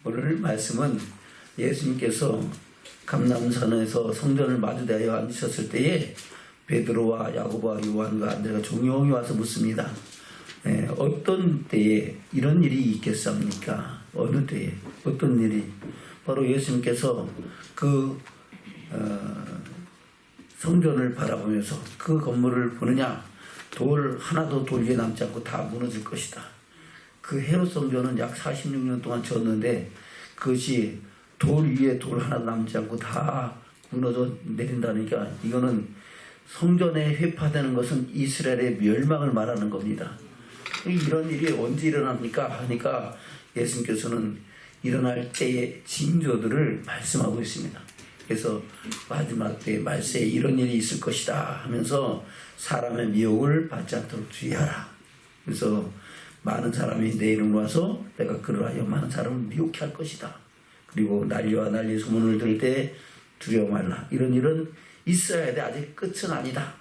오늘 말씀은 예수님께서 감람산에서 성전을 마주대하여 앉으셨을 때에 베드로와 야고보와 요한과 안드레가 조용히 와서 묻습니다. 어떤 때에 이런 일이 있겠습니까? 어느 때에 어떤 일이? 바로 예수님께서 그 성전을 바라보면서 그 건물을 보느냐, 돌 하나도 돌 위에 남지 않고 다 무너질 것이다. 그 헤롯 성전은 약 46년 동안 지었는데 그것이 돌 위에 돌 하나 남지 않고 다 무너져 내린다니까, 이거는 성전에 회파되는 것은 이스라엘의 멸망을 말하는 겁니다. 이런 일이 언제 일어납니까? 하니까 예수님께서는 일어날 때의 징조들을 말씀하고 있습니다. 그래서 마지막 때 말세에 이런 일이 있을 것이다 하면서 사람의 미혹을 받지 않도록 주의하라. 그래서 많은 사람이 내 이름으로 와서 내가 그를 하여 많은 사람을 미혹해 할 것이다. 그리고 난리와 난리 소문을 들을 때 두려워 말라. 이런 일은 있어야 돼. 아직 끝은 아니다.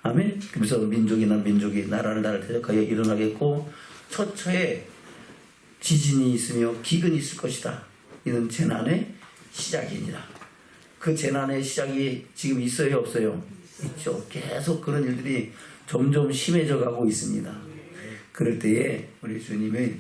아멘. 그래서 민족이나 민족이 나라를 대적하여 일어나겠고 처처에 지진이 있으며 기근이 있을 것이다. 이는 재난의 시작이니라. 그 재난의 시작이 지금 있어요, 없어요? 있죠. 계속 그런 일들이 점점 심해져 가고 있습니다. 그럴 때에 우리 주님이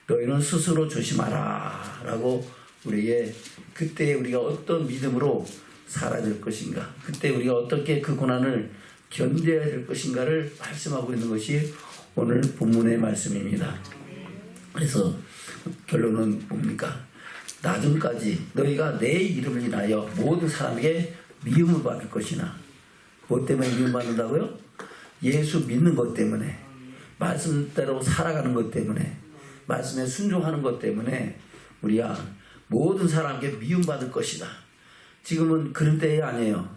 너희는 스스로 조심하라 라고 우리에게, 그때 우리가 어떤 믿음으로 살아야 될 것인가, 그때 우리가 어떻게 그 고난을 견뎌야 될 것인가를 말씀하고 있는 것이 오늘 본문의 말씀입니다. 그래서 결론은 뭡니까? 나중까지 너희가 내 이름을 인하여 모든 사람에게 미움을 받을 것이나, 뭐 때문에 미움받는다고요? 예수 믿는 것 때문에, 말씀대로 살아가는 것 때문에, 말씀에 순종하는 것 때문에 우리가 모든 사람에게 미움받을 것이다. 지금은 그런 때이 아니에요.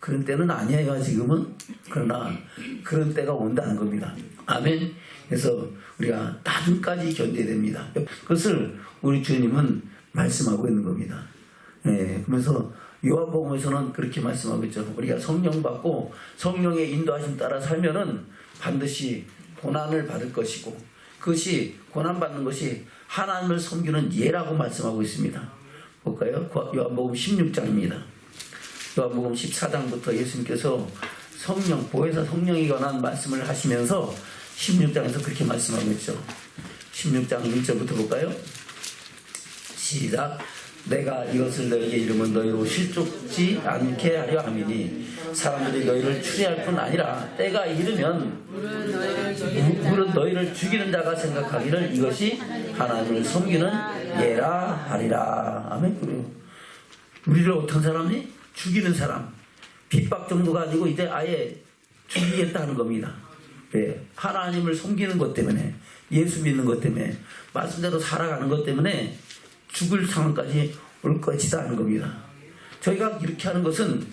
그런 때는 아니에요, 지금은. 그러나 그런 때가 온다는 겁니다. 아멘. 그래서 우리가 나중까지 견뎌야 됩니다. 그것을 우리 주님은 말씀하고 있는 겁니다. 그러면서 요한복음에서는 그렇게 말씀하고 있죠. 우리가 성령 받고 성령의 인도하심 따라 살면은 반드시 고난을 받을 것이고, 그것이 고난받는 것이 하나님을 섬기는 예라고 말씀하고 있습니다. 볼까요? 요한복음 16장입니다. 요한복음 14장부터 예수님께서 성령, 보혜사 성령에 관한 말씀을 하시면서 16장에서 그렇게 말씀하고 있죠. 16장 1절부터 볼까요? 시작. 내가 이것을 너희에게 이름은 너희로 실족지 않게 하려 함이니 사람들이 너희를 추리할 뿐 아니라 때가 이르면 물은 너희를 죽이는 자가 생각하기를 이것이 하나님을 섬기는 예라 하리라. 아멘. 우리를 어떤 사람이? 죽이는 사람. 핍박 정도가 아니고 이제 아예 죽이겠다는 겁니다. 하나님을 섬기는 것 때문에, 예수 믿는 것 때문에, 말씀대로 살아가는 것 때문에 죽을 상황까지 올 것이다 하는 겁니다. 저희가 이렇게 하는 것은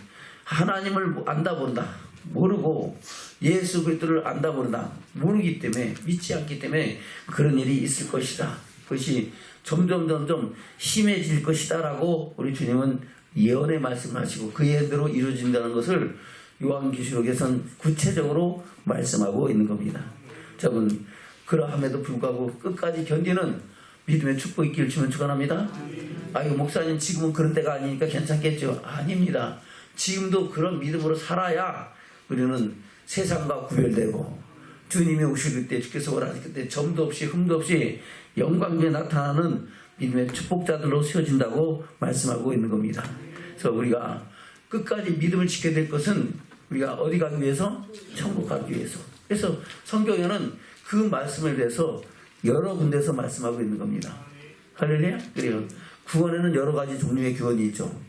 하나님을 안다 모른다, 모르고 예수 그리스도를 안다 모른다, 모르기 때문에, 믿지 않기 때문에 그런 일이 있을 것이다. 그것이 점점 심해질 것이다 라고 우리 주님은 예언의 말씀을 하시고 그 예대로 이루어진다는 것을 요한계시록에서는 구체적으로 말씀하고 있는 겁니다. 여러분, 그러함에도 불구하고 끝까지 견디는 믿음의 축복이 있기를 주면 축원합니다. 아이고 목사님 지금은 그런 때가 아니니까 괜찮겠죠? 아닙니다. 지금도 그런 믿음으로 살아야 우리는 세상과 구별되고 주님이 오실 때, 주께서 오라실 때 점도 없이 흠도 없이 영광에 나타나는 믿음의 축복자들로 세워진다고 말씀하고 있는 겁니다. 그래서 우리가 끝까지 믿음을 지켜야 될 것은 우리가 어디 가기 위해서? 천국 가기 위해서. 그래서 성경에는 그 말씀을 위해서 여러 군데서 말씀하고 있는 겁니다. 할렐루야? 그래요. 구원에는 여러 가지 종류의 구원이 있죠.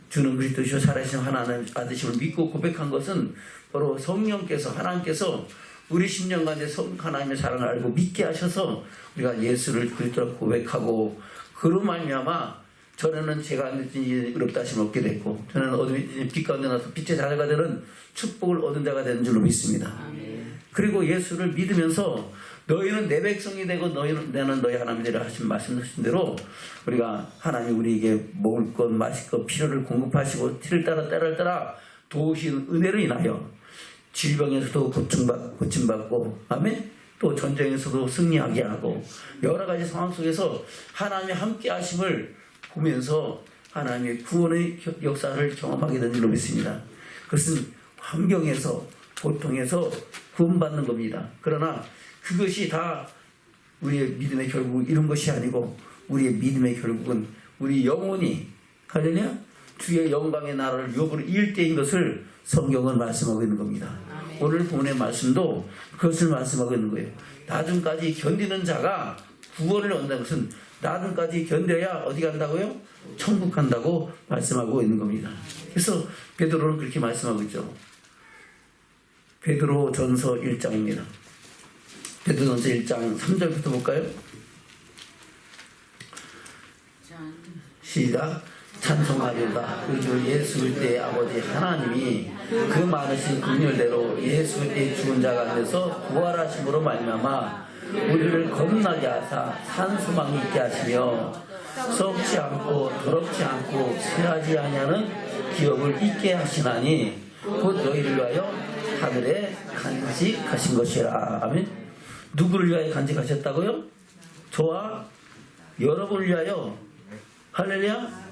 주는 그리스도시요 살아계신 하나님의 아드심을 믿고 고백한 것은 바로 성령께서, 하나님께서 우리 10년 간의 하나님의 사랑을 알고 믿게 하셔서 우리가 예수를 그리스도로 고백하고 그로 말미암아 전에는 죄가 안 됐더니 의롭다 하심을 얻게 됐고, 저는 어둠이 빛 가운데 나서 빛의 자녀가 되는 축복을 얻은 자가 되는 줄로 믿습니다. 그리고 예수를 믿으면서 너희는 내 백성이 되고 너희는 나는 너희 하나님이 되라 하신 말씀하신 대로 우리가 하나님 우리에게 먹을 것, 마실 것, 필요를 공급하시고 티를 따라 때를 따라 도우신 은혜로 인하여 질병에서도 고침받고, 아멘? 또 전쟁에서도 승리하게 하고 여러 가지 상황 속에서 하나님의 함께 하심을 보면서 하나님의 구원의 역사를 경험하게 된 줄로 믿습니다. 그것은 환경에서 고통에서 구원받는 겁니다. 그러나 그것이 다 우리의 믿음의 결국 이런 것이 아니고 우리의 믿음의 결국은 우리 영혼이 할렐루야 주의 영광의 나라를 유업으로 이을 때인 것을 성경은 말씀하고 있는 겁니다. 오늘 본의 말씀도 그것을 말씀하고 있는 거예요. 나중까지 견디는 자가 구원을 얻는다는 것은 나중까지 견뎌야 어디 간다고요? 천국 간다고 말씀하고 있는 겁니다. 그래서 베드로는 그렇게 말씀하고 있죠. 베드로 전서 1장입니다. 베드로 전서 1장 3절부터 볼까요? 시작. 찬송하리로다. 그 주 예수 그리스도의 아버지 하나님이 그 많으신 긍휼대로 예수 그리스도의 죽은 자 가운데서 부활하심으로 말미암아 우리를 거듭나게 하사 산 소망이 있게 하시며 썩지 않고 더럽지 않고 쇠하지 아니하는 기업을 있게 하시나니 곧 너희를 위하여 하늘에 간직하신 것이라. 아멘. 누구를 위하여 간직하셨다고요? 저와 여러분을 위하여 할렐루야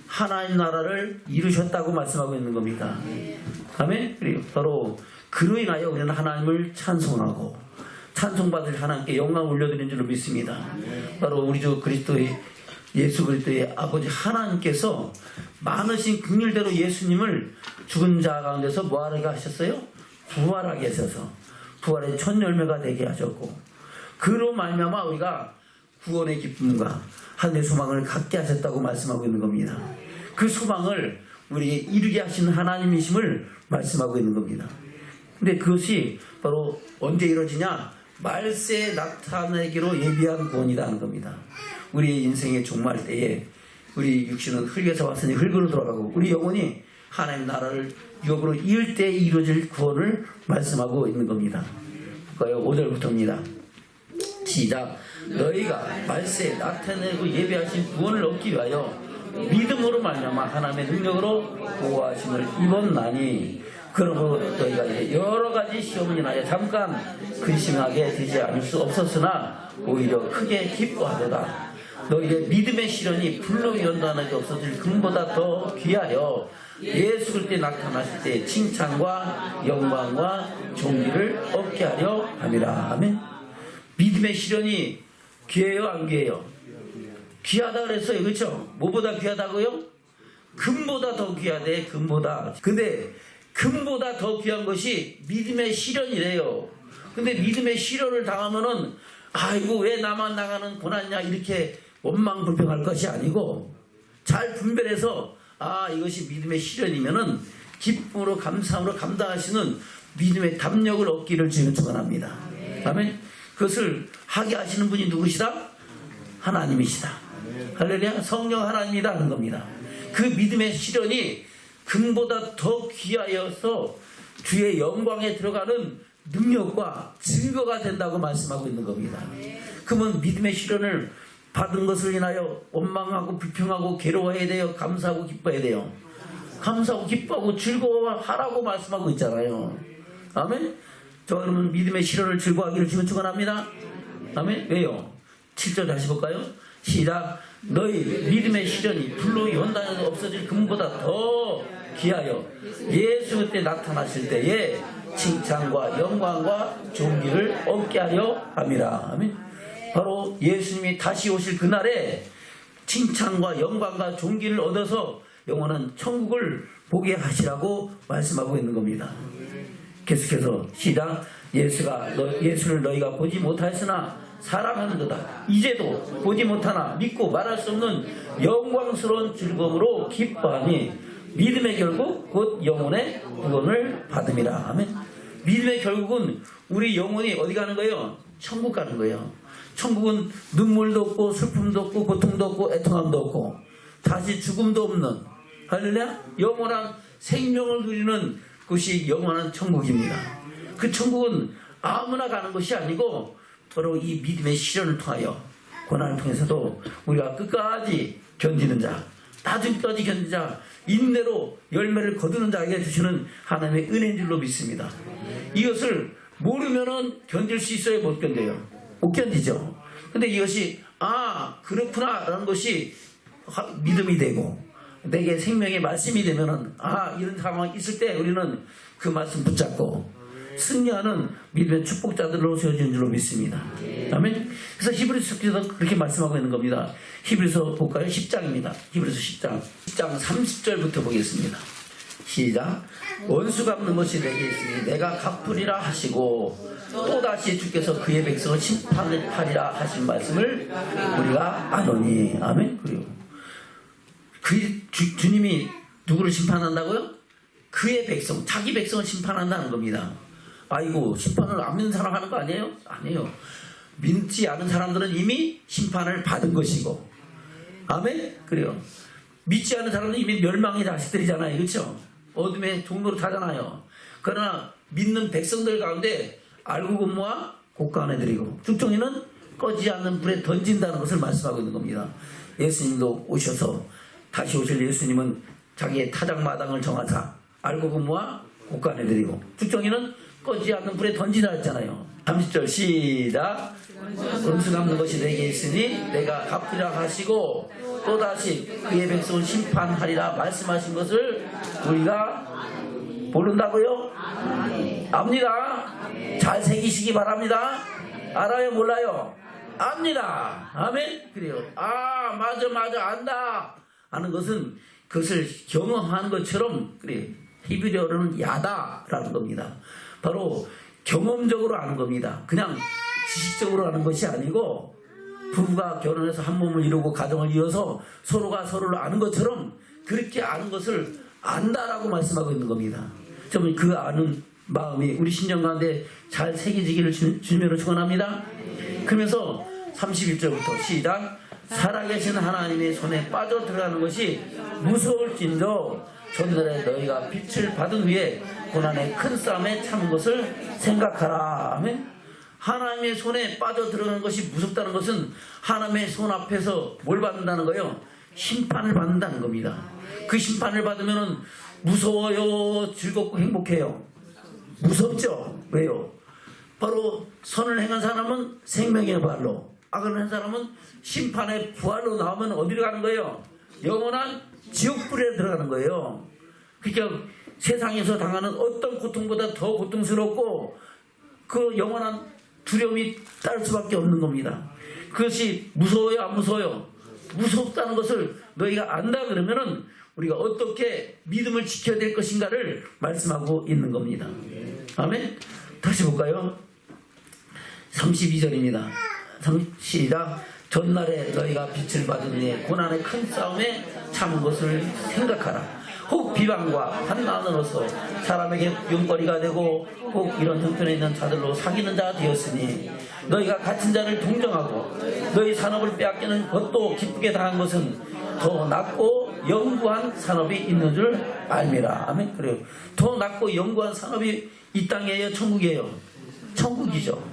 하나님 나라를 이루셨다고 말씀하고 있는 겁니다. 아멘. 그리고 바로 그로 인하여 우리는 하나님을 찬송하고 찬송받을 하나님께 영광을 올려드리는 줄로 믿습니다. 바로 우리 주 그리스도의 예수 그리스도의 아버지 하나님께서 많으신 긍휼대로 예수님을 죽은 자 가운데서 뭐하게 하셨어요? 부활하게 하셔서 부활의 첫 열매가 되게 하셨고 그로 말미암아 우리가 구원의 기쁨과 하늘의 소망을 갖게 하셨다고 말씀하고 있는 겁니다. 그 소망을 우리에게 이루게 하시는 하나님이심을 말씀하고 있는 겁니다. 근데 그것이 바로 언제 이루어지냐? 말세에 나타내기로 예비한 구원이다 하는 겁니다. 우리 인생의 종말 때에 우리 육신은 흙에서 왔으니 흙으로 돌아가고 우리 영혼이 하나님 나라를 유업으로 이을 때 이루어질 구원을 말씀하고 있는 겁니다. 볼까요? 5절부터입니다. 시작. 너희가 말세에 나타내고 예배하신 구원을 얻기 위하여 믿음으로 말미암아 하나님의 능력으로 보호하심을 입었나니 그러므로 너희가 이제 여러 가지 시험을 인하여 잠깐 근심하게 되지 않을 수 없었으나 오히려 크게 기뻐하도다. 너희의 믿음의 시련이 불로 연단하게 없어질 금보다 더 귀하여 예수 그리스도에 나타나실 때 칭찬과 영광과 존귀를 얻게 하려 함이라. 아멘. 믿음의 시련이 귀해요, 안 귀해요? 귀하다 그랬어요, 그렇죠? 뭐보다 귀하다고요? 금보다 더 귀하대, 금보다. 근데 금보다 더 귀한 것이 믿음의 시련이래요. 근데 믿음의 시련을 당하면은 아이고 왜 나만 나가는 고난이냐 이렇게 원망불평할 것이 아니고 잘 분별해서 아 이것이 믿음의 시련이면은 기쁨으로 감사함으로 감당하시는 믿음의 담력을 얻기를 주님 축원합니다. 아멘. 그것을 하게 하시는 분이 누구시다? 하나님이시다. 할렐루야. 성령 하나님이다 하는 겁니다. 그 믿음의 시련이 금보다 더 귀하여서 주의 영광에 들어가는 능력과 증거가 된다고 말씀하고 있는 겁니다. 그러면 믿음의 시련을 받은 것을 인하여 원망하고 불평하고 괴로워해야 돼요? 감사하고 기뻐해야 돼요? 감사하고 기뻐하고 즐거워하라고 말씀하고 있잖아요. 아멘. 저 그러면 믿음의 시련을 즐거워하기를 주님 축원합니다. 아멘. 왜요? 7절 다시 볼까요? 시작. 너희 믿음의 시련이 불로 연단해서 없어질 금보다 더 귀하여 예수 그때 나타나실 때에 칭찬과 영광과 존귀를 얻게 하려 함이라. 아멘. 바로 예수님이 다시 오실 그날에 칭찬과 영광과 존귀를 얻어서 영원한 천국을 보게 하시라고 말씀하고 있는 겁니다. 계속해서 시작. 예수를 너희가 보지 못하였으나 사랑하는도다. 이제도 보지 못하나 믿고 말할 수 없는 영광스러운 즐거움으로 기뻐하니 믿음의 결국 곧 영혼의 구원을 받음이라. 아멘. 믿음의 결국은 우리 영혼이 어디 가는 거예요? 천국 가는 거예요. 천국은 눈물도 없고 슬픔도 없고 고통도 없고 애통함도 없고 다시 죽음도 없는 할렐루야 영원한 생명을 누리는 것이 영원한 천국입니다. 그 천국은 아무나 가는 것이 아니고 바로 이 믿음의 시련을 통하여 고난을 통해서도 우리가 끝까지 견디는 자, 나중까지 견디는 자, 인내로 열매를 거두는 자에게 주시는 하나님의 은혜인 줄로 믿습니다. 이것을 모르면은 견딜 수 있어요, 못 견뎌요? 못 견디죠. 근데 이것이 그렇구나 라는 것이 믿음이 되고 내게 생명의 말씀이 되면은 이런 상황이 있을 때 우리는 그 말씀 붙잡고 승리하는 믿음의 축복자들로 세워진 줄로 믿습니다. 아멘. 그래서 히브리서에서 그렇게 말씀하고 있는 겁니다. 히브리서 볼까요? 10장입니다. 히브리서 10장 30절부터 보겠습니다. 시작. 원수 갚는 것이 내게 있으니 내가 갚으리라 하시고 또다시 주께서 그의 백성을 심판하리라 하신 말씀을 우리가 아노니. 아멘. 그리고 주님이 누구를 심판한다고요? 그의 백성, 자기 백성을 심판한다는 겁니다. 아이고, 심판을 안 믿는 사람 하는 거 아니에요? 아니에요. 믿지 않은 사람들은 이미 심판을 받은 것이고. 아멘? 그래요. 믿지 않은 사람들은 이미 멸망의 자식들이잖아요. 그렇죠? 어둠의 종로로 타잖아요. 그러나 믿는 백성들 가운데 알고근무와 곡간해드리고 죽정이는 꺼지지 않는 불에 던진다는 것을 말씀하고 있는 겁니다. 예수님도 오셔서 다시 오실 예수님은 자기의 타작마당을 정하사 알고근무와 곡간해드리고 죽정이는 꺼지지 않는 불에 던지라 했잖아요. 30절 시작. 원수 갚는 것이 내게 있으니 내가 갚으리라 하시고 또다시 그의 백성을 심판하리라 말씀하신 것을 우리가 모른다고요? 압니다. 잘 새기시기 바랍니다. 알아요? 몰라요? 압니다. 아멘? 그래요. 맞아 안다 하는 것은 그것을 경험한 것처럼 그래. 히브리어로는 야다라는 겁니다. 바로 경험적으로 아는 겁니다. 그냥 지식적으로 아는 것이 아니고 부부가 결혼해서 한 몸을 이루고 가정을 이어서 서로가 서로를 아는 것처럼 그렇게 아는 것을 안다라고 말씀하고 있는 겁니다. 저는 그 아는 마음이 우리 신령 가운데 잘 새겨지기를 주님으로 축원합니다. 그러면서 31절부터 시작. 살아계신 하나님의 손에 빠져 들어가는 것이 무서울진저 전날에 너희가 빛을 받은 후에 고난의 큰 싸움에 참은 것을 생각하라. 아멘. 하나님의 손에 빠져 들어가는 것이 무섭다는 것은 하나님의 손 앞에서 뭘 받는다는 거예요? 심판을 받는다는 겁니다. 그 심판을 받으면 무서워요? 즐겁고 행복해요? 무섭죠? 왜요? 바로 선을 행한 사람은 생명의 부활로, 악을 한 사람은 심판의 부활로 나오면 어디로 가는 거예요? 영원한 지옥불에 들어가는 거예요. 그러니까 세상에서 당하는 어떤 고통보다 더 고통스럽고 그 영원한 두려움이 따를 수밖에 없는 겁니다. 그것이 무서워요? 안 무서워요? 무섭다는 것을 너희가 안다 그러면은 우리가 어떻게 믿음을 지켜야 될 것인가를 말씀하고 있는 겁니다. 아멘? 다시 볼까요? 32절입니다. 시작. 전날에 너희가 빛을 받은 후에 고난의 큰 싸움에 참은 것을 생각하라. 혹 비방과 한난으로서 사람에게 용거리가 되고 혹 이런 형편에 있는 자들로 사귀는 자가 되었으니 너희가 갇힌 자를 동정하고 너희 산업을 빼앗기는 것도 기쁘게 당한 것은 더 낮고 영구한 산업이 있는 줄 알미라. 아멘. 그래요. 더 낮고 영구한 산업이 이 땅이에요? 천국이에요? 천국이죠.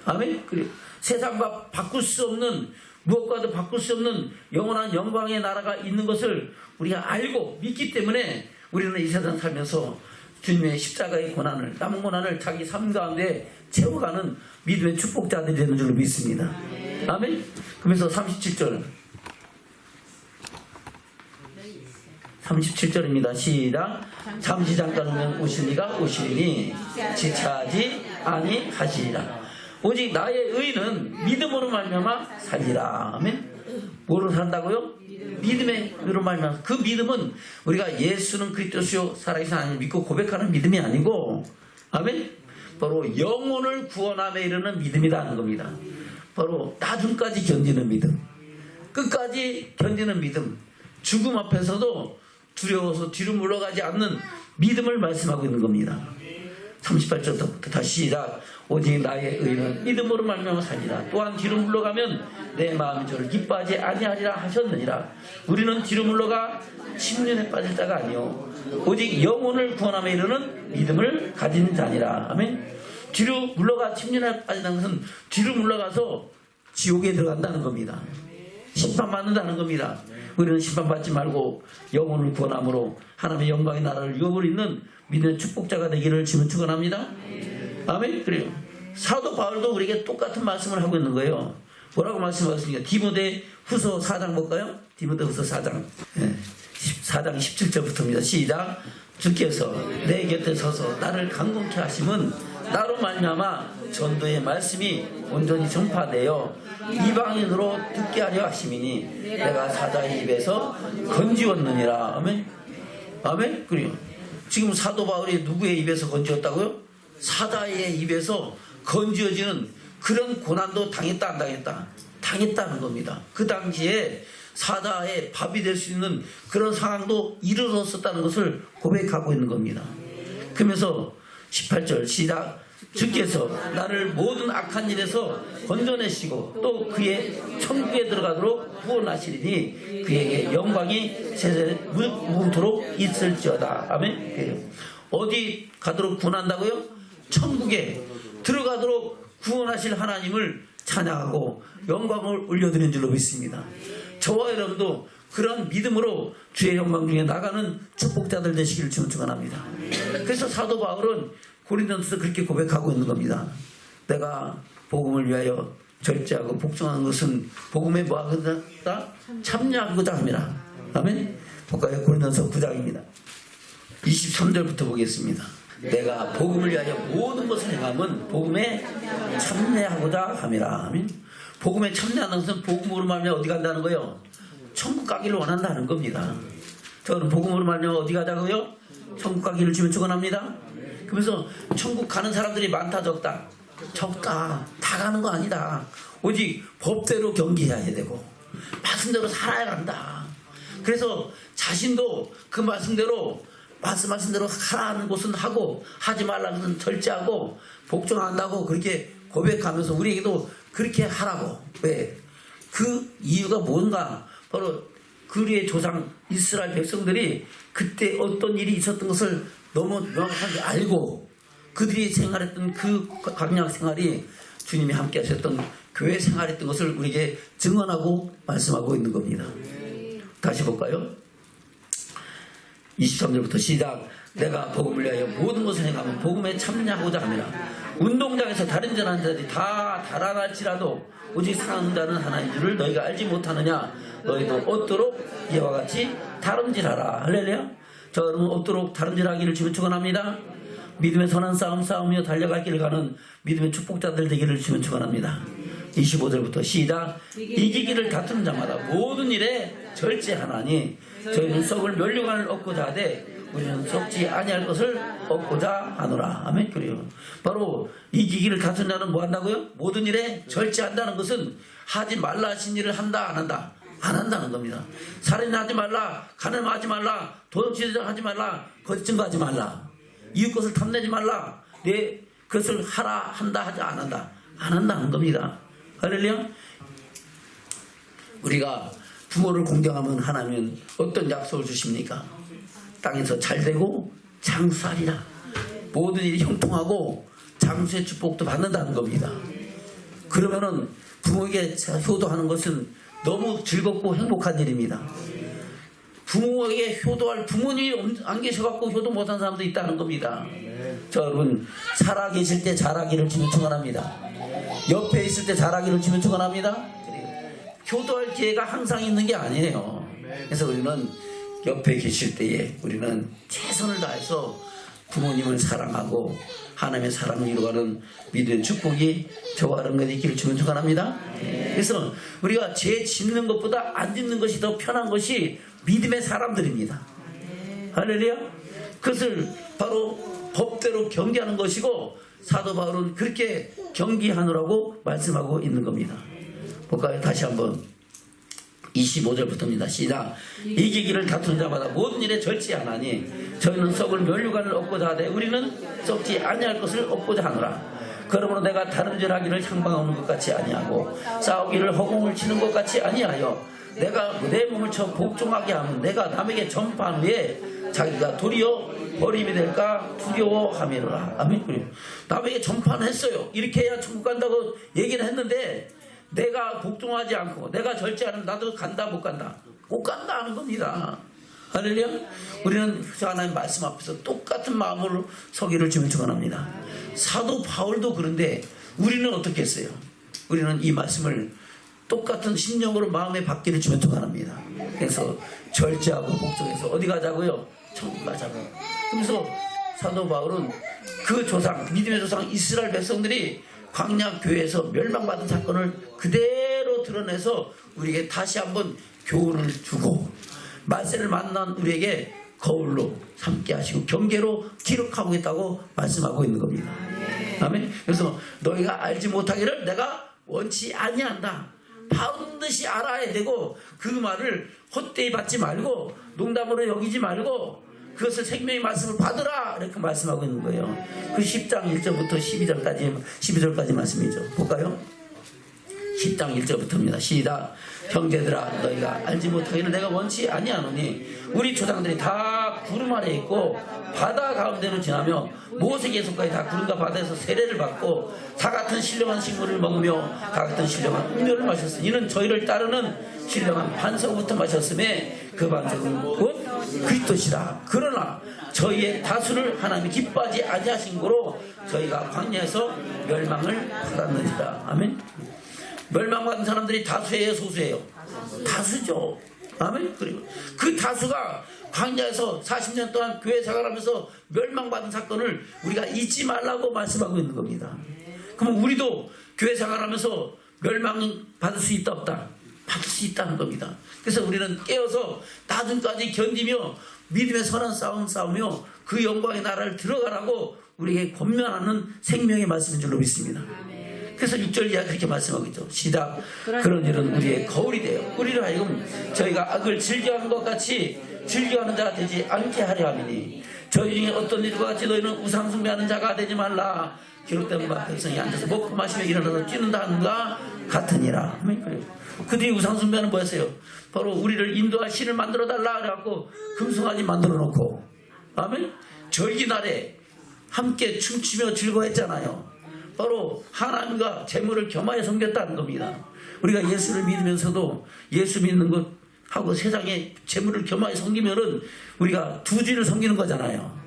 아멘. 그래요. 세상과 바꿀 수 없는, 무엇과도 바꿀 수 없는 영원한 영광의 나라가 있는 것을 우리가 알고 믿기 때문에 우리는 이 세상 살면서 주님의 십자가의 고난을, 남은 고난을 자기 삶 가운데 채워가는 믿음의 축복자들이 되는 줄로 믿습니다. 아멘. 그래서 37절입니다. 시작. 잠시 잠깐 오실 리가 오시리니 지체하지 아니하시리라. 오직 나의 의는 믿음으로 말미암아 살리라. 아멘. 뭐로 산다고요? 믿음으로 말미암아. 그 믿음은 우리가 예수는 그리스도시요 살아계신 하나님을 믿고 고백하는 믿음이 아니고, 아멘. 바로 영혼을 구원함에 이르는 믿음이라는 겁니다. 바로 나중까지 견디는 믿음, 끝까지 견디는 믿음, 죽음 앞에서도 두려워서 뒤로 물러가지 않는 믿음을 말씀하고 있는 겁니다. 38절부터 다시 시작. 오직 나의 의는 믿음으로 말미암아 살리라. 또한 뒤로 물러가면 내 마음이 저를 기뻐하지 아니하리라 하셨느니라. 우리는 뒤로 물러가 침륜에 빠질 자가 아니요 오직 영혼을 구원함에 이르는 믿음을 가진 자니라. 아멘. 뒤로 물러가 침륜에 빠진다는 것은 뒤로 물러가서 지옥에 들어간다는 겁니다. 심판받는다는 겁니다. 우리는 심판받지 말고 영혼을 구원함으로 하나님의 영광의 나라를 유업을 잇는 믿음의 축복자가 되기를 주님 축원합니다. 아멘. 그래요. 사도 바울도 우리에게 똑같은 말씀을 하고 있는 거예요. 뭐라고 말씀하셨습니까? 디모데 후서 4장 볼까요? 디모데 후서 4장 4장 17절부터입니다. 시작. 주께서 내 곁에 서서 나를 강건케 하심은 나로 말미암아 전도의 말씀이 온전히 전파되어 이방인으로 듣게 하려 하심이니 내가 사자의 입에서 건지었느니라. 아멘. 아멘. 그래요. 지금 사도 바울이 누구의 입에서 건지었다고요? 사자의 입에서 건지어지는 그런 고난도 당했다 안 당했다? 당했다는 겁니다. 그 당시에 사자의 밥이 될 수 있는 그런 상황도 이르렀었다는 것을 고백하고 있는 겁니다. 그러면서 18절 시작. 주께서 나를 모든 악한 일에서 건져내시고 또 그의 천국에 들어가도록 구원하시리니 그에게 영광이 세세 무궁토록 있을지어다. 아멘. 어디 가도록 구원한다고요? 천국에 들어가도록 구원하실 하나님을 찬양하고 영광을 올려드리는 줄로 믿습니다. 저와 여러분도 그런 믿음으로 주의 영광 중에 나가는 축복자들 되시기를 주님 축원합니다. 그래서 사도 바울은 고린도전서 그렇게 고백하고 있는 겁니다. 내가 복음을 위하여 절제하고 복종하는 것은 복음에 뭐하겠다? 참여하고자 함이라. 아멘. 볼까요? 고린도전서 9장입니다. 23절부터 보겠습니다. 내가 복음을 위하여 모든 것을 행함은 복음에 참여하고자 함이라. 아멘. 복음에 참여하는 것은 복음으로 말하면 어디 간다는 거예요? 천국 가기를 원한다는 겁니다. 저는 복음으로 말하면 어디 가자고요? 천국 가기를 주면 축원합니다. 그러면서 천국 가는 사람들이 많다 적다? 적다. 다 가는 거 아니다. 오직 법대로 경계해야 되고 말씀대로 살아야 한다. 그래서 자신도 그 말씀대로 말씀하신 대로 하라는 곳은 하고 하지 말라는 것은 절제하고 복종한다고 그렇게 고백하면서 우리에게도 그렇게 하라고. 왜? 그 이유가 뭔가? 바로 그리의 조상 이스라엘 백성들이 그때 어떤 일이 있었던 것을 너무 명확하게 알고 그들이 생활했던 그 광야 생활이 주님이 함께 하셨던 교회 생활했던 것을 우리에게 증언하고 말씀하고 있는 겁니다. 다시 볼까요? 23절부터 시작. 내가 복음을 위하여 모든 것을 행하면 복음에 참여하고자 합니다. 운동장에서 다른 전하는 자들이 다 달아날지라도 오직 사는 자는 하나인 줄을 너희가 알지 못하느냐. 너희도 얻도록 이와 같이 다름질하라. 할렐루야. 자, 여러분 얻도록 다름질하기를 주면 축원합니다. 믿음의 선한 싸움 싸우며 달려갈 길을 가는 믿음의 축복자들 되기를 주면 축원합니다. 25절부터 시작. 이기기를 다투는 자마다 모든 일에 절제하나니 저희는 썩을 면류관을 얻고자 하되 우리는 썩지 아니할 것을 얻고자 하노라. 아멘. 그래요. 바로 이기기를 다투는 자는 뭐 한다고요? 모든 일에 절제한다는 것은 하지 말라 하신 일을 한다 안 한다? 안 한다는 겁니다. 살인하지 말라, 가늠하지 말라, 도둑질하지 말라, 거짓 증거하지 말라, 이웃 것을 탐내지 말라, 내 것을 하라 한다 하지 안 한다? 안 한다는 겁니다. 할렐루야. 우리가 부모를 공경하면 하나님은 어떤 약속을 주십니까? 땅에서 잘되고 장수하리라. 모든 일이 형통하고 장수의 축복도 받는다는 겁니다. 그러면은 부모에게 효도하는 것은 너무 즐겁고 행복한 일입니다. 부모에게 효도할 부모님이 안 계셔갖고 효도 못한 사람도 있다는 겁니다. 자, 여러분 살아계실 때 잘하기를 주면 축원합니다. 옆에 있을 때 잘하기를 주면 축원합니다. 효도할 기회가 항상 있는 게 아니에요. 그래서 우리는 옆에 계실 때에 우리는 최선을 다해서 부모님을 사랑하고 하나님의 사랑을 이루어가는 믿음의 축복이 저와 여러분에게 있기를 주면 축원합니다. 그래서 우리가 죄 짓는 것보다 안 짓는 것이 더 편한 것이 믿음의 사람들입니다. 할렐루야. 그것을 바로 법대로 경계하는 것이고 사도 바울은 그렇게 경계하느라고 말씀하고 있는 겁니다. 볼까요? 다시 한번 25절부터입니다. 시작. 이기기를 다투는 자마다 모든 일에 절제하나니 저희는 썩을 면류관을 얻고자 하되 우리는 썩지 아니할 것을 얻고자 하노라. 그러므로 내가 다름질하기를 향방하는 것 같이 아니하고 싸우기를 허공을 치는 것 같이 아니하여 내가 내 몸을 쳐 복종하게 하면 내가 남에게 전파한 후에 자기가 도리어 버림이 될까 두려워함이로라. 아멘. 남에게 전파는 했어요. 이렇게 해야 천국 간다고 얘기를 했는데 내가 복종하지 않고 내가 절제하는 나도 간다 못 간다? 못 간다 하는 겁니다. 할렐루야. 우리는 하나님 말씀 앞에서 똑같은 마음으로 서기를 주면 축원합니다. 사도 바울도 그런데 우리는 어떻게 했어요? 우리는 이 말씀을 똑같은 심령으로 마음에 받기를 주면 축원합니다. 그래서 절제하고 복종해서 어디 가자고요? 천국 가자고. 그래서 사도 바울은 그 조상, 믿음의 조상 이스라엘 백성들이 광야 교회에서 멸망받은 사건을 그대로 드러내서 우리에게 다시 한번 교훈을 주고 말세를 만난 우리에게 거울로 삼게 하시고 경계로 기록하고 있다고 말씀하고 있는 겁니다. 아멘. 그래서 너희가 알지 못하기를 내가 원치 아니한다. 반드시 알아야 되고 그 말을 헛되이 받지 말고 농담으로 여기지 말고 그것을 생명의 말씀을 받으라 이렇게 말씀하고 있는 거예요. 그 10장 1절부터 12절까지 말씀이죠. 볼까요? 10장 1절부터입니다. 시작. 형제들아 너희가 알지 못하기를 내가 원치 아니하노니 우리 조상들이 다 구름 아래 있고 바다 가운데로 지나며 모세계속까지 다 구름과 바다에서 세례를 받고 다 같은 신령한 식물을 먹으며 다 같은 신령한 음료를 마셨으니 이는 저희를 따르는 신령한 반석부터 마셨음에 그 반석은 곧 그리스도시라. 그러나 저희의 다수를 하나님이 기뻐하지 아니하신 거로 저희가 광야에서 멸망을 받았느니라. 아멘. 멸망받은 사람들이 다수예요, 소수예요? 다수죠. 아멘. 그리고 그 다수가 광야에서 40년 동안 교회 생활하면서 멸망받은 사건을 우리가 잊지 말라고 말씀하고 있는 겁니다. 그럼 우리도 교회 생활하면서 멸망받을 수 있다 없다? 받을 수 있다는 겁니다. 그래서 우리는 깨어서 나중까지 견디며 믿음의 선한 싸움 싸우며 그 영광의 나라를 들어가라고 우리에게 권면하는 생명의 말씀인 줄로 믿습니다. 그래서 6절 이하 그렇게 말씀하고 있죠. 시작. 그런 일은 우리의 거울이 되어 우리를 하여금 저희가 악을 즐겨하는 것 같이 즐겨하는 자가 되지 않게 하려 함이니 저희 중에 어떤 일과 같이 너희는 우상 숭배하는 자가 되지 말라. 기록된 바 백성이 앉아서 먹고 마시며 일어나서 뛰는다 하는 것 같으니라. 그들이 우상 숭배하는 뭐였어요? 바로 우리를 인도할 신을 만들어 달라 그래갖고 금송아지 만들어 놓고 아멘. 절기날에 함께 춤추며 즐거워했잖아요. 바로 하나님과 재물을 겸하여 섬겼다는 겁니다. 우리가 예수를 믿으면서도 예수 믿는 것하고 세상에 재물을 겸하여 섬기면은 우리가 두 주인을 섬기는 거잖아요.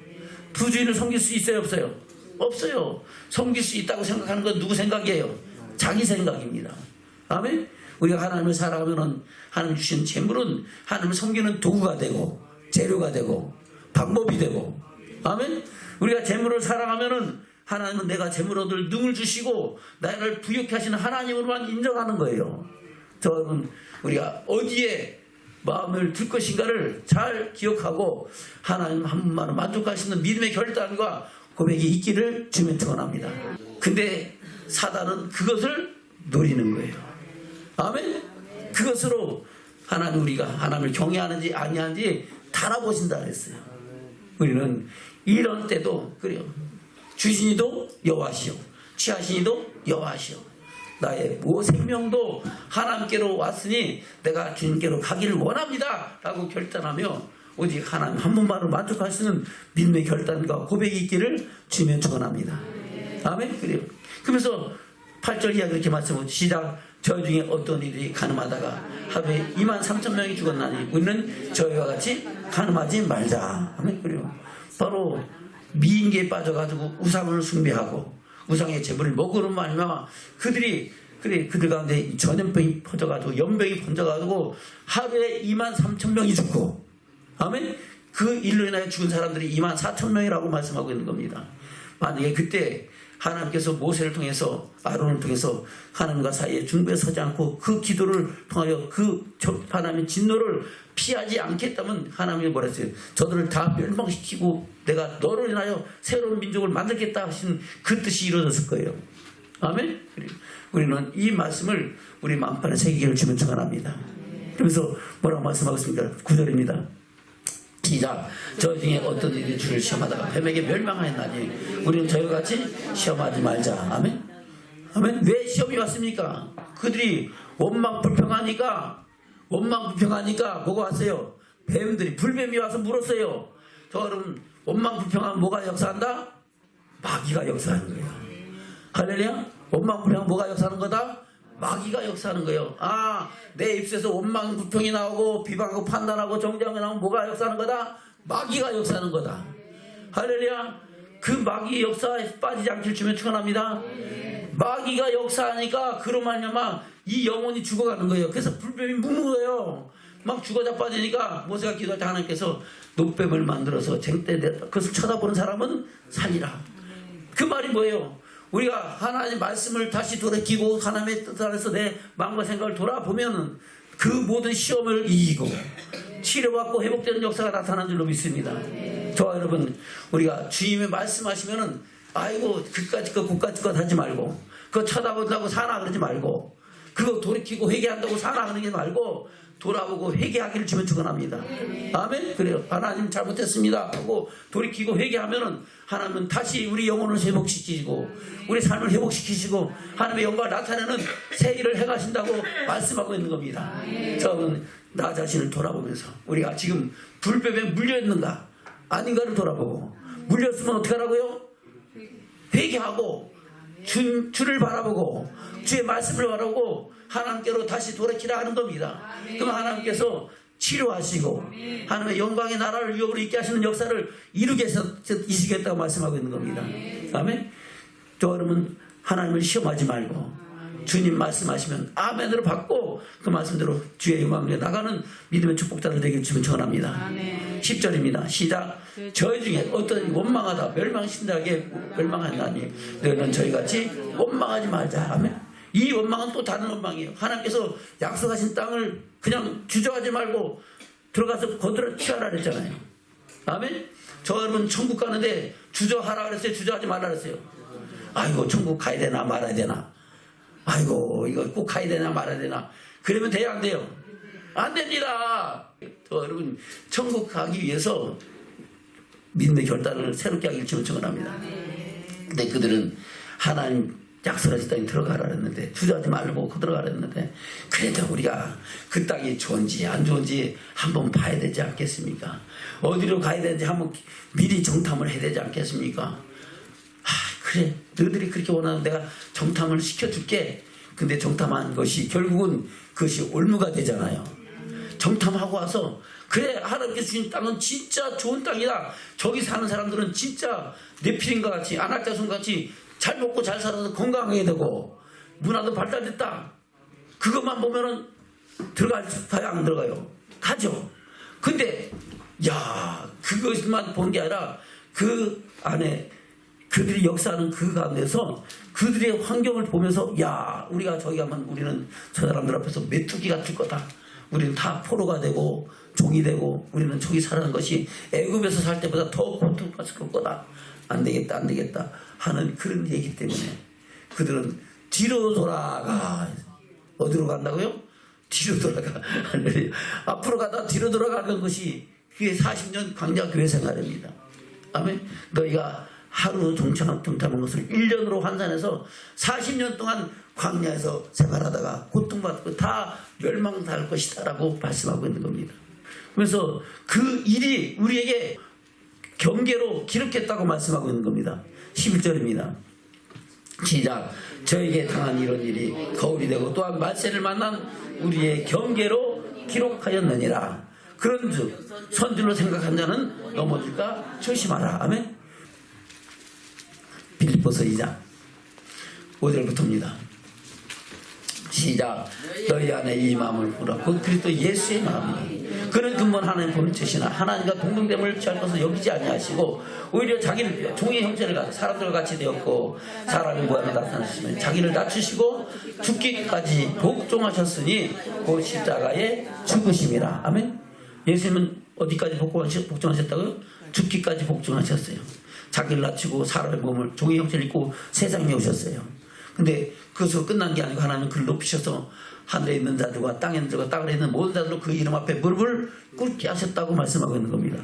두 주인을 섬길 수 있어요, 없어요? 없어요. 섬길 수 있다고 생각하는 건 누구 생각이에요? 자기 생각입니다. 아멘? 우리가 하나님을 살아가면은 하나님 주신 재물은 하나님을 섬기는 도구가 되고 재료가 되고 방법이 되고 아멘? 우리가 재물을 사랑하면은 하나님은 내가 재물 얻을 능을 주시고 나를 부욕케 하시는 하나님으로만 인정하는 거예요. 저는 우리가 어디에 마음을 둘 것인가를 잘 기억하고 하나님 한 분만으로 만족할 수 있는 믿음의 결단과 고백이 있기를 주면 축원합니다. 근데 사단은 그것을 노리는 거예요. 아멘. 그것으로 하나님 우리가 하나님을 경외하는지 아니하는지 달아보신다 그랬어요. 우리는 이런 때도 그래요. 주신이도 여호와시오 취하신이도 여호와시오 나의 생명도 하나님께로 왔으니 내가 주님께로 가기를 원합니다 라고 결단하며 오직 하나님 한 분만으로 만족할 수 있는 믿음의 결단과 고백이 있기를 주면 축원합니다. 아멘. 그래요. 그러면서 8절 이하 그렇게 말씀하고 시작. 저희 중에 어떤 이들이 가늠하다가 하루에 23,000명이 죽었나니 우리는 저희와 같이 가늠하지 말자. 아멘. 그래요. 바로 미인계에 빠져가지고 우상을 숭배하고 우상의 재물을 먹으로 말미암아 그들 가운데 전염병이 퍼져가지고 연병이 번져가지고 하루에 23,000명이 죽고 아멘. 그 일로 인하여 죽은 사람들이 24,000명이라고 말씀하고 있는 겁니다. 만약에 그때 하나님께서 모세를 통해서 아론을 통해서 하나님과 사이에 중부에 서지 않고 그 기도를 통하여 그 하나님의 진노를 피하지 않겠다면 하나님이 뭐라 했어요? 저들을 다 멸망시키고 내가 너를 인하여 새로운 민족을 만들겠다 하신 그 뜻이 이루어졌을 거예요. 아멘. 우리는 이 말씀을 우리 마음판에 새기기를 주면 축원합니다. 그러면서 뭐라고 말씀하고 있습니까? 9절입니다. 시작. 저 중에 어떤 일이 주를 시험하다가 뱀에게 멸망하였나니 우리는 저희와 같이 시험하지 말자. 아멘. 아멘. 왜 시험이 왔습니까? 그들이 원망 불평하니까 뭐가 왔어요? 뱀들이 불뱀이 와서 물었어요. 저 여러분 원망 불평하면 뭐가 역사한다? 마귀가 역사하는 거예요. 할렐루야. 원망 불평하면 뭐가 역사하는 거다? 마귀가 역사하는 거예요. 아, 내 입술에서 원망, 불평이 나오고 비방하고 판단하고 정죄함이 나오면 뭐가 역사하는 거다? 마귀가 역사하는 거다. 할렐루야. 그 마귀 역사에 빠지지 않길 주면 축원합니다. 마귀가 역사하니까 그로 말미암아 이 영혼이 죽어가는 거예요. 그래서 불뱀이 무는 거예요. 막 죽어 자빠지니까 모세가 기도할 때 하나님께서 노뱀을 만들어서 쟁대 그것을 쳐다보는 사람은 살리라. 그 말이 뭐예요? 우리가 하나님 말씀을 다시 돌이키고 하나님의 뜻 안에서 내 마음과 생각을 돌아보면은 그 모든 시험을 이기고 치료받고 회복되는 역사가 나타나는 줄로 믿습니다. 저와 여러분, 우리가 주님의 말씀하시면은 아이고 그까짓 것 그까짓 것 하지 말고 그거 쳐다본다고 사나 그러지 말고 그거 돌이키고 회개한다고 사나 그러지 말고 돌아보고 회개하기를 주면 축원합니다. 아멘. 그래요. 하나님 잘못했습니다 하고 돌이키고 회개하면은 하나님은 다시 우리 영혼을 회복시키시고 우리 삶을 회복시키시고 하나님의 영광을 나타내는 새 일을 행하신다고 말씀하고 있는 겁니다. 저는 나 자신을 돌아보면서 우리가 지금 불뱀에 물려있는가 아닌가를 돌아보고 물렸으면 어떻게 하라고요? 회개하고 주를 바라보고 주의 말씀을 바라보고 하나님께로 다시 돌이키라 하는 겁니다. 그럼 하나님께서 치료하시고 하나님의 영광의 나라를 위협으로 있게 하시는 역사를 이루게 이시겠다고 말씀하고 있는 겁니다. 아멘. 저 여러분, 하나님을 시험하지 말고 주님 말씀하시면 아멘으로 받고 그 말씀대로 주의 영광에 나가는 믿음의 축복자들 되길 주면 전합니다. 10절입니다. 시작. 저희 중에 어떤 원망하다 멸망신다하게 멸망한다니 너희는 저희같이 원망하지 말자. 아멘. 이 원망은 또 다른 원망이에요. 하나님께서 약속하신 땅을 그냥 주저하지 말고 들어가서 거들어 취하라 그랬잖아요. 아멘. 저 여러분 천국 가는데 주저하라 그랬어요? 주저하지 말라 그랬어요? 아이고 천국 가야 되나 말아야 되나? 아이고 이거 꼭 가야 되나 말아야 되나? 그러면 돼요 안 돼요? 안 됩니다. 저 여러분 천국 가기 위해서 믿음의 결단을 새롭게 하기를 축원합니다. 근데 그들은 하나님 약속하신 땅에 들어가라 했는데 주저하지 말고 들어가라 했는데 그래도 우리가 그 땅이 좋은지 안 좋은지 한번 봐야 되지 않겠습니까? 어디로 가야 되는지 한번 미리 정탐을 해야 되지 않겠습니까? 그래 너희들이 그렇게 원하는 내가 정탐을 시켜줄게. 근데 정탐한 것이 결국은 그것이 올무가 되잖아요. 정탐하고 와서 그래 하나님께서 주신 땅은 진짜 좋은 땅이다. 저기 사는 사람들은 진짜 네피림과 같이 아낙자손 같이 잘 먹고 잘 살아서 건강하게 되고 문화도 발달됐다. 그것만 보면은 들어가요 안 들어가요? 가죠. 근데 야 그것만 본 게 아니라 그 안에 그들이 역사하는 그 가운데서 그들의 환경을 보면서 야 우리가 저기 가면 우리는 저 사람들 앞에서 메뚜기 같을 거다. 우리는 다 포로가 되고 종이 되고 우리는 저기 살아는 것이 애굽에서 살 때보다 더 고통받을 거다. 안 되겠다 안 되겠다 하는 그런 얘기 때문에 그들은 뒤로 돌아가. 어디로 간다고요? 뒤로 돌아가. 앞으로 가다 뒤로 돌아가는 것이 그게 40년 광야 교회 생활입니다. 아멘. 너희가 하루 동참한 것을 1년으로 환산해서 40년 동안 광야에서 생활하다가 고통받고 다 멸망당할 것이다 라고 말씀하고 있는 겁니다. 그래서 그 일이 우리에게 경계로 기록했다고 말씀하고 있는 겁니다. 11절입니다. 시작. 저에게 당한 이런 일이 거울이 되고 또한 말세를 만난 우리의 경계로 기록하였느니라. 그런즉 선줄로 생각한 자는 넘어질까 조심하라. 아멘. 빌립보서 2장 5절부터입니다. 시작. 너희 안에 이 마음을 부라. 곧 그리스도 예수의 마음이니 그는 근본 하나님 본체시나 하나님과 동등됨을 취할 것을 여기지 아니하시고 오히려 자기를 종의 형체를 가지고 사람들과 같이 되었고 사람의 모양을 나타내시면 자기를 낮추시고 죽기까지 복종하셨으니 그 십자가에 죽으심이라. 아멘. 예수님은 어디까지 복종하셨다고요? 죽기까지 복종하셨어요. 자기를 낮추고 사람의 몸을 종의 형체를 입고 세상에 오셨어요. 근데 그것으로 끝난 게 아니고 하나님은 그를 높이셔서 하늘에 있는 자들과 땅에 있는 자들과 땅에 있는 모든 자들로 그 이름 앞에 무릎을 꿇게 하셨다고 말씀하고 있는 겁니다.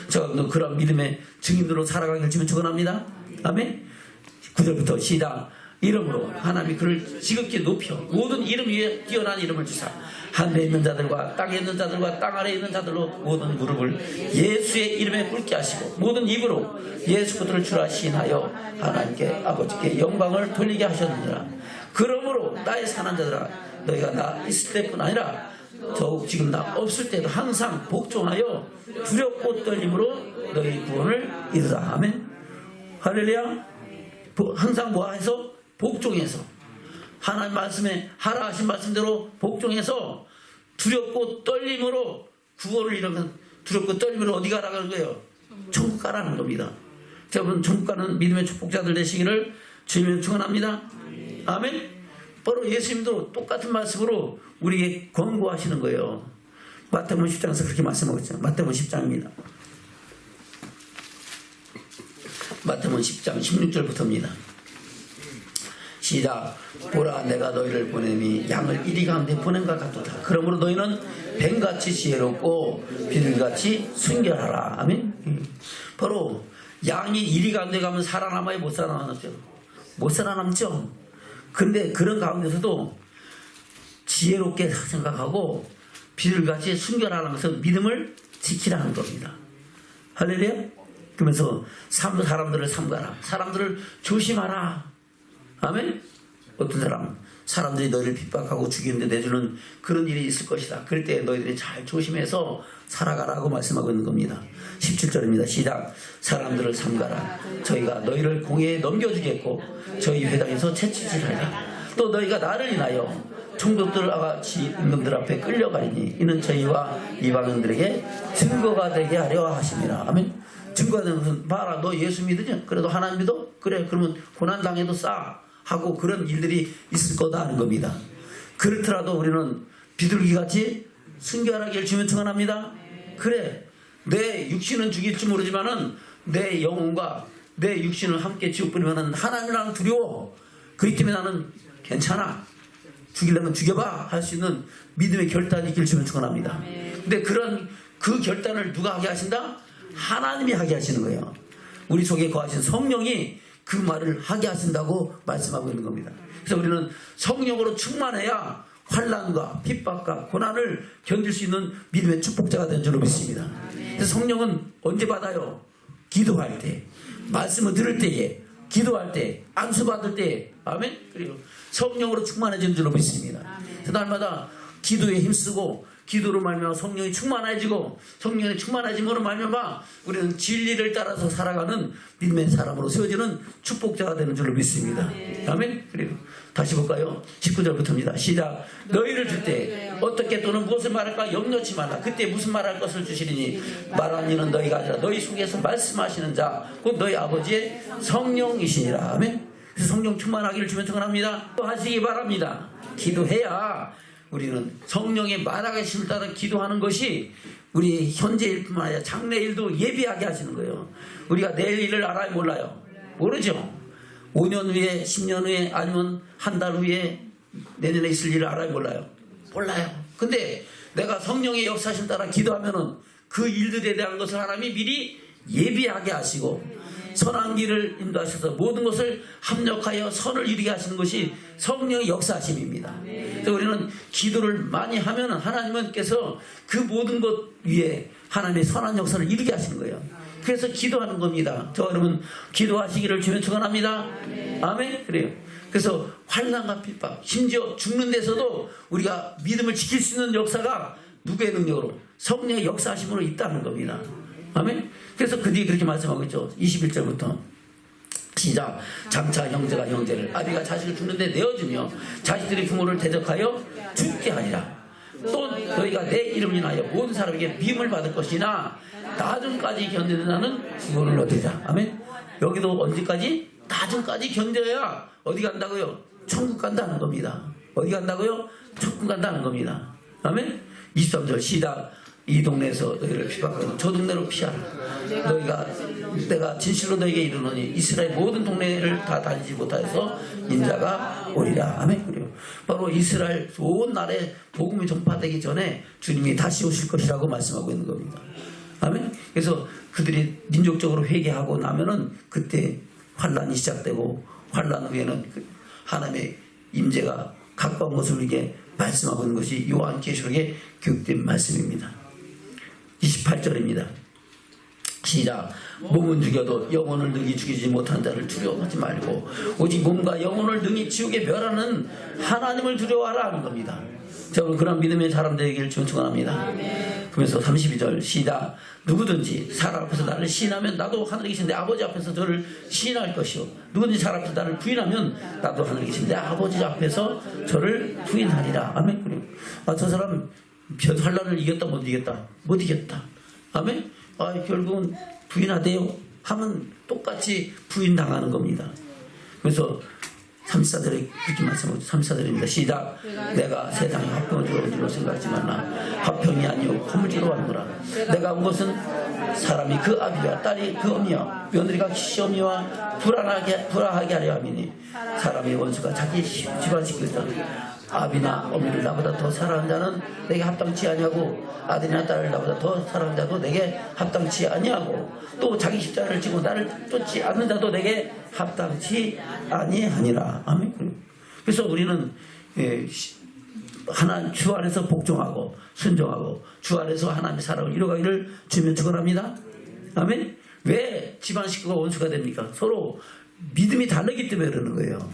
저는 그런 믿음의 증인으로 살아가기를 주면 축원합니다. 아멘. 9절부터 시작. 이름으로 하나님이 그를 지극히 높여 모든 이름 위에 뛰어난 이름을 주사 하늘에 있는 자들과 땅에 있는 자들과 땅 아래에 있는 자들로 모든 무릎을 예수의 이름에 꿇게 하시고 모든 입으로 예수 그리스도를 주라 시인하여 하나님께 아버지께 영광을 돌리게 하셨느니라. 그러므로 나의 사는 자들아 너희가 나 있을 때뿐 아니라 더욱 지금 나 없을 때도 항상 복종하여 두렵고 떨림으로 너희 구원을 이루라. 아멘. 할렐루야. 항상 뭐 해서? 복종해서 하나님 말씀에 하라 하신 말씀대로 복종해서 두렵고 떨림으로 구원을 이루면 두렵고 떨림으로 어디 가라는 거예요? 천국 가라는 겁니다. 여러분 천국 가는 믿음의 축복자들 되시기를 주님을 축원합니다. 아멘. 바로 예수님도 똑같은 말씀으로 우리에게 권고하시는 거예요. 마태복음 10장에서 그렇게 말씀하고 있죠. 마태복음 10장입니다. 마태복음 10장 16절부터입니다. 시작. 보라 내가 너희를 보내니 양을 이리 가운데 보낸과 같도다. 그러므로 너희는 뱀같이 지혜롭고 비둘기같이 순결하라. 아멘. 바로 양이 이리 가운데 가면 살아남아요? 못 살아남죠? 못 살아남죠? 근데 그런 가운데서도 지혜롭게 생각하고 비둘기같이 순결하면서 믿음을 지키라는 겁니다. 할렐루야. 그러면서 사람들을 삼가라. 사람들을 조심하라. 아멘. 어떤 사람들이 너희를 핍박하고 죽이는데 내주는 그런 일이 있을 것이다. 그럴 때 너희들이 잘 조심해서 살아가라고 말씀하고 있는 겁니다. 17절입니다. 시작. 사람들을 삼가라. 저희가 너희를 공회에 넘겨주겠고 저희 회당에서 채찍질하리라. 또 너희가 나를 인하여 총독들과 같이 임금들 앞에 끌려가리니 이는 저희와 이방인들에게 증거가 되게 하려 하심이라. 아멘. 증거가 되는 것은 봐라 너 예수 믿으냐? 그래도 하나님 믿어? 그래 그러면 고난당해도 싸 하고 그런 일들이 있을 거다 하는 겁니다. 그렇더라도 우리는 비둘기같이 순결하게 주면 청원합니다. 그래 내 육신은 죽일지 모르지만은 내 영혼과 내 육신을 함께 지옥불이면은 하나님을 나는 두려워. 그렇기 때문에 나는 괜찮아. 죽이려면 죽여봐 할 수 있는 믿음의 결단이 있길 주면 축원합니다. 근데 그런 그 결단을 누가 하게 하신다? 하나님이 하게 하시는 거예요. 우리 속에 거하신 성령이 그 말을 하게 하신다고 말씀하고 있는 겁니다. 그래서 우리는 성령으로 충만해야 환난과 핍박과 고난을 견딜 수 있는 믿음의 축복자가 된 줄로 믿습니다. 그래서 성령은 언제 받아요? 기도할 때, 말씀을 들을 때에, 기도할 때, 안수받을 때, 아멘. 그리고 성령으로 충만해진 줄로 믿습니다. 그래서 날마다 기도에 힘쓰고 기도로 말미암아 성령이 충만해지고 성령이 충만해짐으로 말미암아 우리는 진리를 따라서 살아가는 믿음의 사람으로 세워지는 축복자가 되는 줄로 믿습니다. 아멘. 그리고 다시 볼까요? 19절부터입니다. 시작. 너희를 줄 때 어떻게 또는 무엇을 말할까 염려치 말라. 그때 무슨 말할 것을 주시리니 말하는 이는 너희가 아니라 너희 속에서 말씀하시는 자 곧 너희 아버지의 성령이시니라. 아멘. 그래서 성령 충만하기를 주면 축원합니다. 또 하시기 바랍니다. 기도해야 우리는 성령의 말하심을 따라 기도하는 것이 우리 현재 일뿐만 아니라 장래 일도 예비하게 하시는 거예요. 우리가 내일 일을 알아요? 몰라요? 모르죠. 5년 후에 10년 후에 아니면 한 달 후에 내년에 있을 일을 알아요? 몰라요? 몰라요. 근데 내가 성령의 역사심 따라 기도하면은 그 일들에 대한 것을 하나님이 미리 예비하게 하시고 선한 길을 인도하셔서 모든 것을 합력하여 선을 이루게 하시는 것이 성령의 역사하심입니다. 그래서 우리는 기도를 많이 하면 하나님께서 그 모든 것 위에 하나님의 선한 역사를 이루게 하시는 거예요. 그래서 기도하는 겁니다. 저 여러분 기도하시기를 주면 축원합니다. 아멘. 그래요. 그래서 환난과 핍박, 심지어 죽는 데서도 우리가 믿음을 지킬 수 있는 역사가 누구의 능력으로? 성령의 역사하심으로 있다는 겁니다. 아멘. 그래서 그 뒤에 그렇게 말씀하고 있죠. 21절부터 시작. 장차 형제가 형제를 아비가 자식을 죽는데 내어주며 자식들이 부모를 대적하여 죽게 하리라. 또 너희가 내 이름을 인하여 모든 사람에게 미움을 받을 것이나 나중까지 견디는 자는 구원을 얻으리라. 아멘. 여기도 언제까지? 나중까지 견뎌야 어디 간다고요? 천국 간다는 겁니다. 어디 간다고요? 천국 간다는 겁니다. 아멘. 23절 시작. 이 동네에서 너희를 핍박하고 저 동네로 피하라. 내가 진실로 너희에게 이르노니 이스라엘 모든 동네를 다 다니지 못하여서 인자가 오리라. 아멘. 그리고 바로 이스라엘 온 나라에 복음이 전파되기 전에 주님이 다시 오실 것이라고 말씀하고 있는 겁니다. 아멘. 그래서 그들이 민족적으로 회개하고 나면은 그때 환란이 시작되고 환란 후에는 하나님의 임재가 가까운 것을 우리에게 말씀하고 있는 것이 요한계시록에 교육된 말씀입니다. 28절입니다. 시작. 몸은 죽여도 영혼을 능히 죽이지 못한 자를 두려워하지 말고 오직 몸과 영혼을 능히 지옥에 멸하는 하나님을 두려워하라 하는 겁니다. 저는 그런 믿음의 사람들에게 축원합니다. 그러면서 32절 시작. 누구든지 사람 앞에서 나를 시인하면 나도 하늘에 계신 내 아버지 앞에서 저를 시인할 것이요 누구든지 사람 앞에서 나를 부인하면 나도 하늘에 계신 내 아버지 앞에서 저를 부인하리라. 아멘. 그리고 저 사람 환란을 이겼다 못 이겼다? 못 이겼다. 아멘. 결국은 부인하대요 하면 똑같이 부인당하는 겁니다. 그래서 34절에 그렇게 말씀하고 34절입니다. 시작. 내가 세상에 합평을 주러 온 줄로 생각하지 말라. 합평이 아니요 허물지로 하는구나. 내가 온 것은 사람이 그 아비와 딸이 그 어미와 며느리가 시어미와 불화하게 하려 함이니 사람의 원수가 자기 집안 식구이다. 아비나 어미를 나보다 더 사랑하는 자는 내게 합당치 아니하고 아들이나 딸을 나보다 더 사랑하는 자도 내게 합당치 아니하고 또 자기 십자가를 지고 나를 쫓지 않는 자도 내게 합당치 아니하니라. 아멘. 그래서 우리는 하나님 주 안에서 복종하고 순종하고 주 안에서 하나님의 사랑을 이루어가기를 주면 축원합니다. 아멘. 왜 집안 식구가 원수가 됩니까? 서로 믿음이 다르기 때문에 그러는 거예요.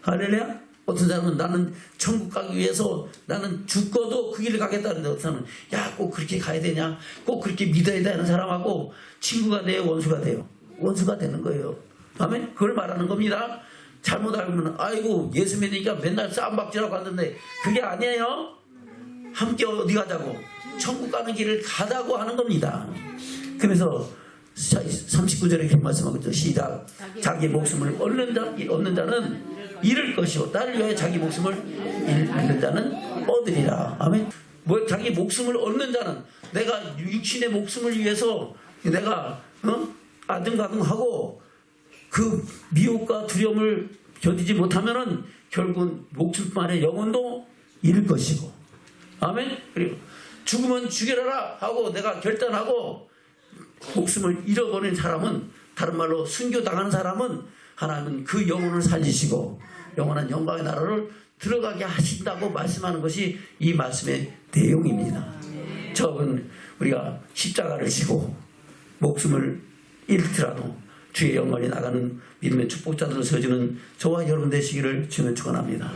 할렐루야. 어떤 사람은 나는 천국 가기 위해서 나는 죽고도 그 길을 가겠다는데 어떤 사람은 야, 꼭 그렇게 가야 되냐? 꼭 그렇게 믿어야 되는 사람하고 친구가 돼요? 원수가 돼요? 원수가 되는 거예요. 아멘? 그걸 말하는 겁니다. 잘못 알면 아이고 예수 믿으니까 맨날 싸움박질하고 갔는데 그게 아니에요. 함께 어디 가자고? 천국 가는 길을 가자고 하는 겁니다. 그래서 39절에 이렇게 말씀하고 있죠. 시작. 자기 목숨을 얻는 자는 잃을 것이요 나를 위하여 자기 목숨을 잃는 자는 얻으리라. 아멘. 자기 목숨을 얻는 자는 내가 육신의 목숨을 위해서 내가 아등바등하고 그 미혹과 두려움을 견디지 못하면은 결국은 목숨뿐만 아니라 영혼도 잃을 것이고. 아멘. 그리고 죽으면 죽여라 하고 내가 결단하고 목숨을 잃어버린 사람은, 다른 말로 순교당하는 사람은 하나님은 그 영혼을 살리시고 영원한 영광의 나라를 들어가게 하신다고 말씀하는 것이 이 말씀의 내용입니다. 적은 우리가 십자가를 지고 목숨을 잃더라도 주의 영광이 나가는 믿음의 축복자들로 서지는 저와 여러분 되시기를 주면 축원합니다.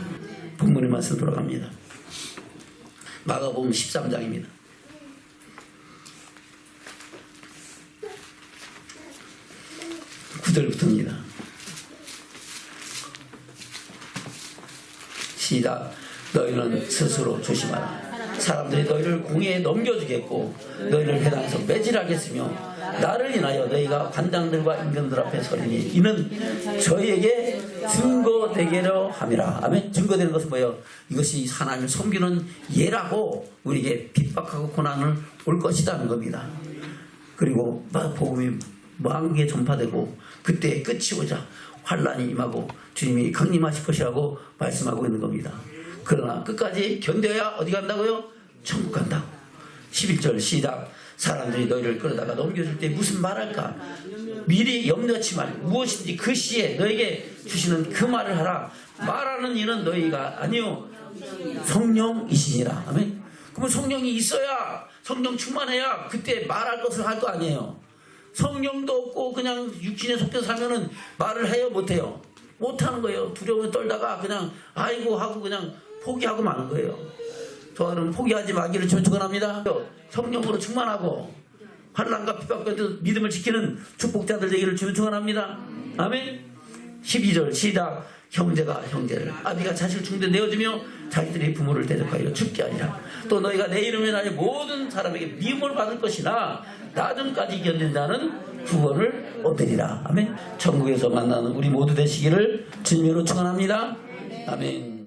본문의 말씀 돌아갑니다. 마가복음 13장입니다. 9절부터입니다. 시작. 너희는 스스로 조심하라. 사람들이 너희를 공회에 넘겨주겠고 너희를 회당에서 매질하겠으며 나를 인하여 너희가 관장들과 임금들 앞에 서리니 이는 저희에게 증거되게려 함이라. 아멘. 증거되는 것은 뭐예요? 이것이 하나님을 섬기는 예라고 우리에게 핍박하고 고난을 올 것이라는 겁니다. 그리고 복음이 만국에 전파되고 그때 끝이 오자 환란이 임하고 주님이 강림하실 것이라고 말씀하고 있는 겁니다. 그러나 끝까지 견뎌야 어디 간다고요? 천국 간다고. 11절 시작. 사람들이 너희를 끌어다가 넘겨줄 때 무슨 말할까? 미리 염려치 말. 무엇인지 그 시에 너에게 주시는 그 말을 하라. 말하는 이는 너희가 아니요 성령이시니라. 아멘. 그러면 성령이 있어야, 성령 충만해야 그때 말할 것을 할 거 아니에요. 성령도 없고 그냥 육신에 속해서 살면은 말을 해요? 못해요? 못하는 거예요. 두려움에 떨다가 그냥 아이고 하고 그냥 포기하고 마는 거예요. 저는 포기하지 마기를 축원합니다. 성령으로 충만하고 환난과 핍박까지도 믿음을 지키는 축복자들 되기를 축원합니다. 아멘. 12절 시작. 형제가 형제를, 아비가 자식을 중대 내어주며 자기들이 부모를 대적하여 죽게 하리라. 또 너희가 내 이름에 나의 모든 사람에게 미움을 받을 것이나 나중까지 견딘 자는 구원을 얻으리라. 아멘. 천국에서 만나는 우리 모두 되시기를 주님으로 축원합니다. 아멘.